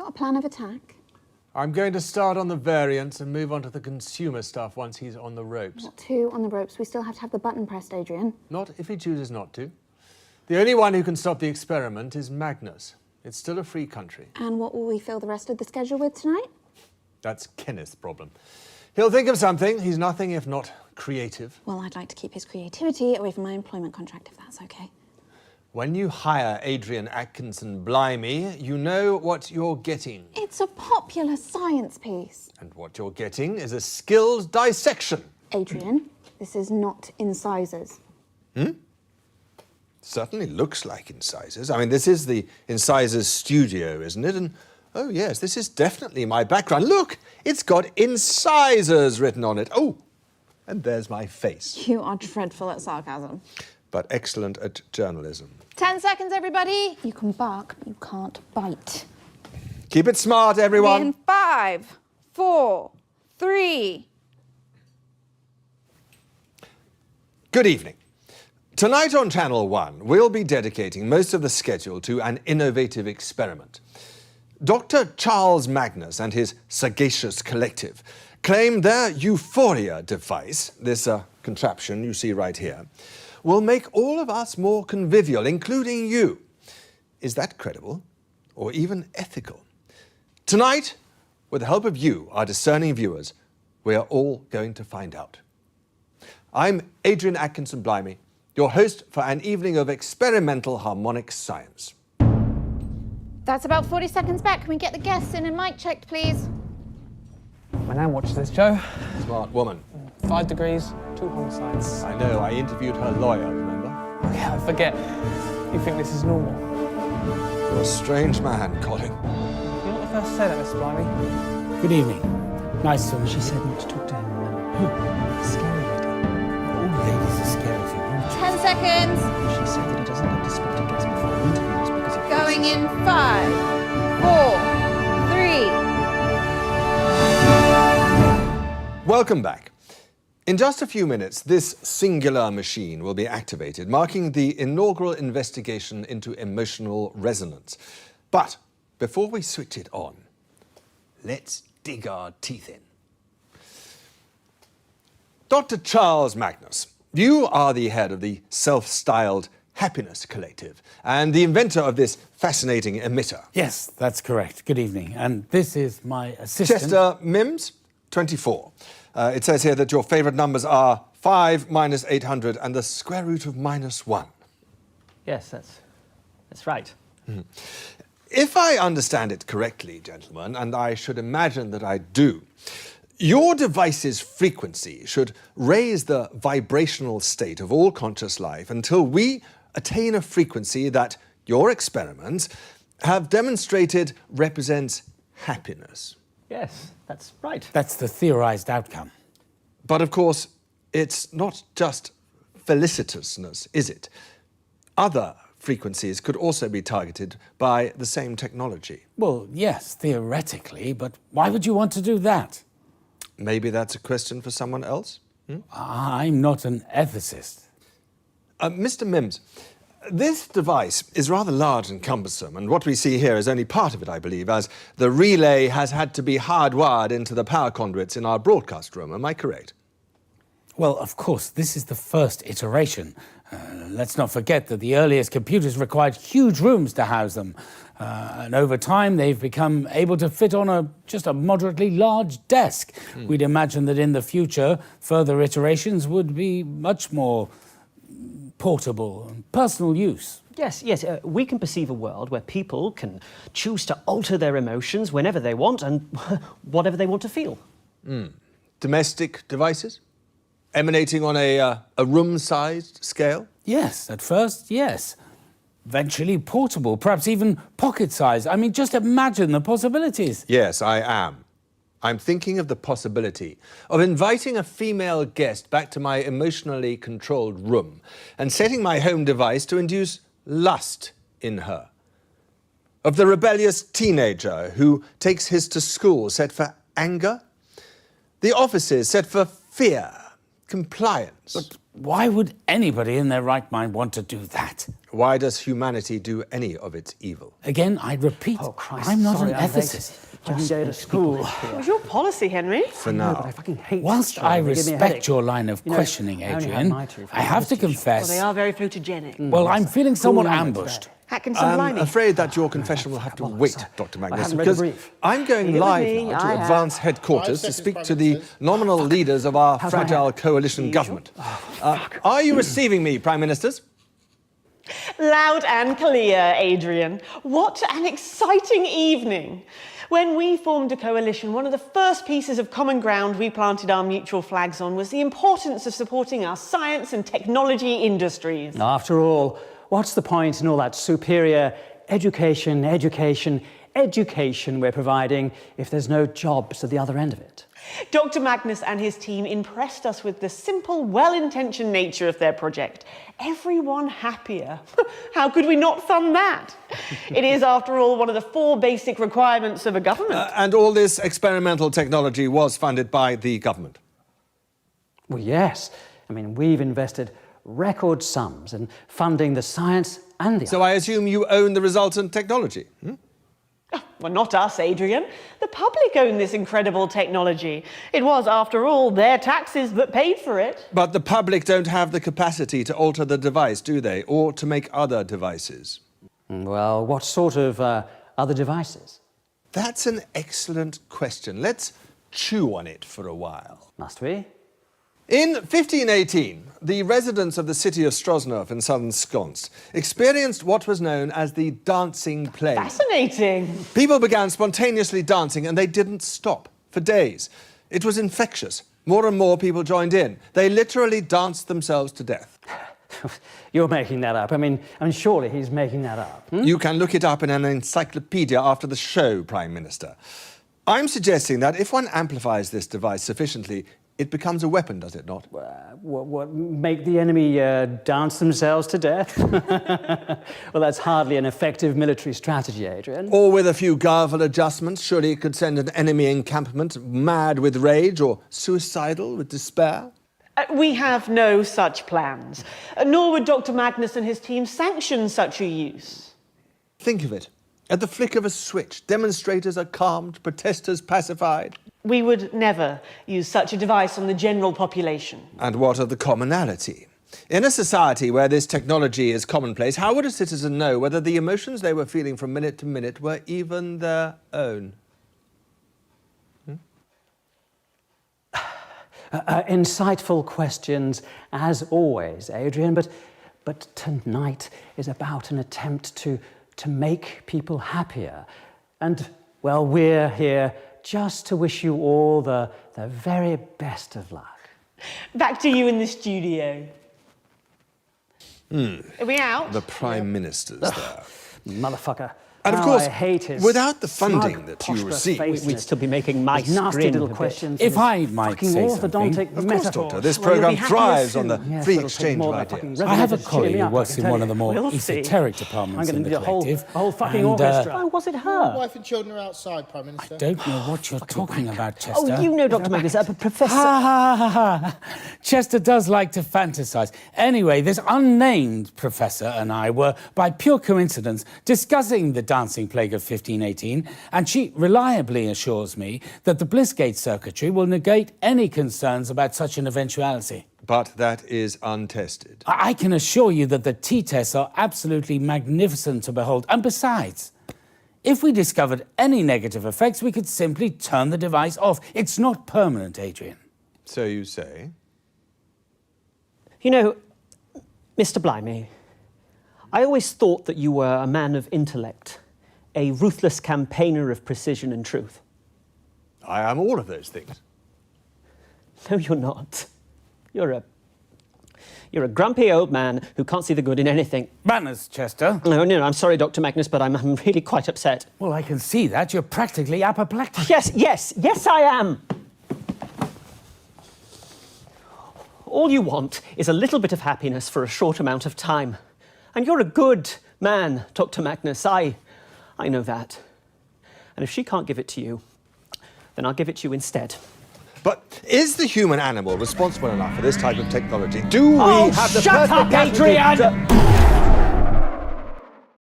Got a plan of attack? I'm going to start on the variants and move on to the consumer stuff once he's on the ropes. Not two on the ropes. We still have to have the button pressed, Adrian. Not if he chooses not to. The only one who can stop the experiment is Magnus. It's still a free country. And what will we fill the rest of the schedule with tonight? That's Kenneth's problem. He'll think of something. He's nothing if not creative. Well, I'd like to keep his creativity away from my employment contract, if that's okay. When you hire Adrian Atkinson Blimey, you know what you're getting. It's a popular science piece. And what you're getting is a skilled dissection. Adrian, this is not Incisors. Certainly looks like Incisors. I mean, this is the Incisors studio, isn't it? And, oh yes, this is definitely my background. Look, it's got Incisors written on it. Oh, and there's my face. You are dreadful at sarcasm. But excellent at journalism. 10 seconds, everybody. You can bark, but you can't bite. Keep it smart, everyone. In 5, 4, 3. Good evening. Tonight on Channel 1, we'll be dedicating most of the schedule to an innovative experiment. Dr. Charles Magnus and his sagacious collective claim their Euphoria device, this contraption you see right here, will make all of us more convivial, including you. Is that credible or even ethical? Tonight, with the help of you, our discerning viewers, we are all going to find out. I'm Adrian Atkinson Blimey, your host for an evening of experimental harmonic science. That's about 40 seconds back. Can we get the guests in and mic checked, please? My nan watched this, Joe. Smart woman. 5 degrees, 2 homicides. I know, I interviewed her lawyer, remember? Yeah, I forget. You think this is normal? You're a strange man, Colin. You're not the first to say that, Mr. Blimey. Good evening. Nice to... She said not to talk to him. Who? Scary lady. All ladies are scary for you. 10 seconds. She said that he doesn't like to speak to guests before interviews because it Going in 5, 4, 3. Welcome back. In just a few minutes, this singular machine will be activated, marking the inaugural investigation into emotional resonance. But before we switch it on, let's dig our teeth in. Dr. Charles Magnus, you are the head of the self-styled Happiness Collective and the inventor of this fascinating emitter. Yes, that's correct. Good evening. And this is my assistant... Chester Mims, 24. It says here that your favourite numbers are 5 minus 800 and the square root of -1. Yes, that's right. If I understand it correctly, gentlemen, and I should imagine that I do, your device's frequency should raise the vibrational state of all conscious life until we attain a frequency that your experiments have demonstrated represents happiness. Yes, that's right. That's the theorized outcome. But of course, it's not just felicitousness, is it? Other frequencies could also be targeted by the same technology. Well, yes, theoretically, but why would you want to do that? Maybe that's a question for someone else? I'm not an ethicist. Mr. Mims, this device is rather large and cumbersome, and what we see here is only part of it, I believe, as the relay has had to be hardwired into the power conduits in our broadcast room. Am I correct? Well, of course, this is the first iteration. Let's not forget that the earliest computers required huge rooms to house them. And over time, they've become able to fit on just a moderately large desk. We'd imagine that in the future, further iterations would be much more portable and personal use. Yes, we can perceive a world where people can choose to alter their emotions whenever they want and whatever they want to feel. Domestic devices? Emanating on a room-sized scale? Yes, at first, yes. Eventually portable, perhaps even pocket-sized. I mean, just imagine the possibilities. Yes, I am. I'm thinking of the possibility of inviting a female guest back to my emotionally controlled room and setting my home device to induce lust in her. Of the rebellious teenager who takes his to school set for anger. The offices set for fear, compliance. But why would anybody in their right mind want to do that? Why does humanity do any of its evil? Again, I repeat, Oh, Christ. I'm not sorry, an I'm late. ethicist. Just day to school. It was your policy, Henry. For No, but now. I fucking hate Whilst children. I They give me a respect headache. your line of You know, questioning, I only had Adrian, my two I have to friends. Well, confess, they are very photogenic. well, I'm feeling somewhat Cool language ambushed. today. Atkinson, I'm blimey. afraid that your confession will have to wait, Dr. Magnus, haven't read the because brief. I'm going Leave it with live me, now to I have. advance headquarters to speak to the nominal leaders of our How's my fragile hand? coalition government. Are you receiving me, Prime Ministers? Loud and clear, Adrian. What an exciting evening. When we formed a coalition, one of the first pieces of common ground we planted our mutual flags on was the importance of supporting our science and technology industries. After all, what's the point in all that superior education we're providing if there's no jobs at the other end of it? Dr. Magnus and his team impressed us with the simple, well-intentioned nature of their project. Everyone happier. How could we not fund that? It is, after all, one of the 4 basic requirements of a government. And all this experimental technology was funded by the government. Well, yes. I mean, we've invested record sums in funding the science and the So I assume you own the resultant technology? Well, not us, Adrian. The public own this incredible technology. It was, after all, their taxes that paid for it. But the public don't have the capacity to alter the device, do they? Or to make other devices? Well, what sort of other devices? That's an excellent question. Let's chew on it for a while. Must we? In 1518, the residents of the city of Stroznerf in southern Sconce experienced what was known as the dancing plague. Fascinating. People began spontaneously dancing and they didn't stop for days. It was infectious. More and more people joined in. They literally danced themselves to death. You're making that up. I mean, surely he's making that up. You can look it up in an encyclopedia after the show, Prime Minister. I'm suggesting that if one amplifies this device sufficiently, it becomes a weapon, does it not? What make the enemy dance themselves to death? Well, that's hardly an effective military strategy, Adrian. Or with a few garble adjustments, surely it could send an enemy encampment mad with rage or suicidal with despair? We have no such plans, nor would Dr. Magnus and his team sanction such a use. Think of it. At the flick of a switch, demonstrators are calmed, protesters pacified. We would never use such a device on the general population. And what of the commonality? In a society where this technology is commonplace, how would a citizen know whether the emotions they were feeling from minute to minute were even their own? Insightful questions, as always, Adrian, but tonight is about an attempt to make people happier. And, well, we're here just to wish you all the very best of luck. Back to you in the studio. Are we out? The Prime Minister's there. Motherfucker. And of How course, I hate his without the funding smug, that you posh receive- faceness, We'd still be making my his nasty screen little a bit. questions. If and I his might fucking say orthodontic something. Of course, metaphors. Doctor, this Well, you'll programme be happier thrives soon. on the Yes, free that'll take exchange more of of that fucking ideas. I have a resonator to cheer colleague me who up, works I in can one tell of the you. more We'll see. esoteric I'm departments going in to the do the whole collective. fucking and, orchestra. Oh, was it My her? wife and children are outside, Prime Minister. I don't know what you're talking about, Chester. Oh, you know, Dr. Magnus, Professor. Ha ha ha ha. Chester does like to fantasize. Anyway, this unnamed professor and I were, by pure coincidence, discussing the dancing plague of 1518, and she reliably assures me that the Blissgate circuitry will negate any concerns about such an eventuality. But that is untested. I can assure you that the T-tests are absolutely magnificent to behold. And besides, if we discovered any negative effects, we could simply turn the device off. It's not permanent, Adrian. So you say? You know, Mr. Blimey, I always thought that you were a man of intellect, a ruthless campaigner of precision and truth. I am all of those things. No, you're not. You're a grumpy old man who can't see the good in anything. Manners, Chester. No, I'm sorry, Dr. Magnus, but I'm really quite upset. Well, I can see that. You're practically apoplectic. Yes, I am. All you want is a little bit of happiness for a short amount of time. And you're a good man, Dr. Magnus. I know that. And if she can't give it to you, then I'll give it to you instead. But is the human animal responsible enough for this type of technology? Do we have the shut perfect up, capacity Adrian! to-